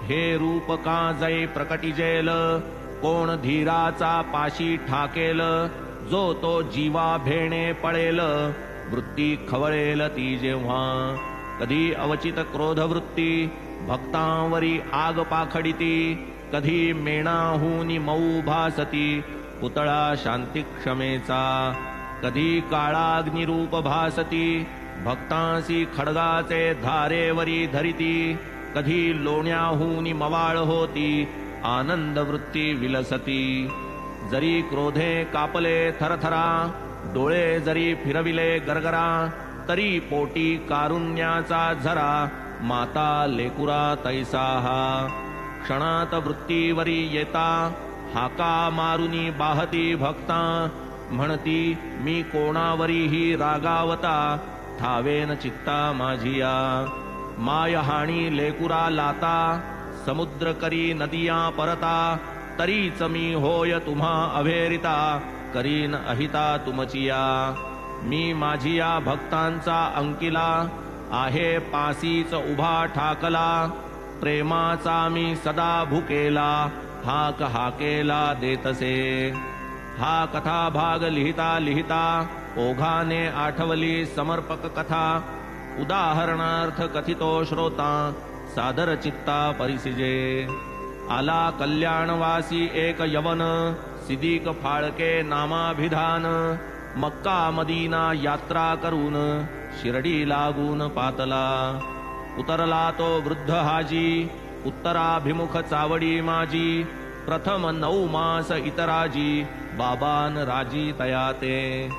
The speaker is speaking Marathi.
हे रूप का जै प्रकटिजेल, कोण धीराचा पाशी ठाकेल, जो तो जीवा भेणे पळेल, वृत्ती खवळेल ती जेव्हा. कधी अवचित क्रोधवृत्ती भक्तांवरी आग पाखडिती, कधी मेणाहूनी मऊ भासती पुतळा शांती क्षमेचा, कधी काळाग्निरूप भासती भक्तांसी खड्गाचे धारेवरी धरिती, कधी लोण्याहूनी मवाळ होती आनंद वृत्ती विलसती. जरी क्रोधे कापले थरथरा, डोळे जरी फिरविले गरगरा, तरी पोटी कारुण्याचा झरा, माता लेकुरा तैसा हा. क्षणात वृत्तीवरी येता, हाका मारुनी बाहती भक्ता, म्हणती मी कोणावरीही रागावता, ठावेन चित्ता माझिया. मायहाणी लेकुरा लाता, समुद्र करी नदिया परता, तरीच मी होय तुम्हा अभेरिता, करीन अहिता तुमचिया. मी माझिया भक्तांचा अंकिला, आहे पासीच उभा ठाकला, प्रेमाचा मी सदा भुकेला, हाक हाकेला देतसे. हा कथा भाग लिहिता लिहिता, ओघाने आठवली समर्पक कथा, उदाहरणार्थ कथितो श्रोता, सादर चित्ता परिसिजे. आला कल्याणवासी एक यवन, सिद्दीक फाळके नामाभिधान, मक्का मदीना यात्रा करून, शिर्डी लागून पातला. उतरला तो वृद्ध हाजी, उत्तराभिमुख चावडी माझी, प्रथम 9 मास इतराजी, बाबान राजी तयाते.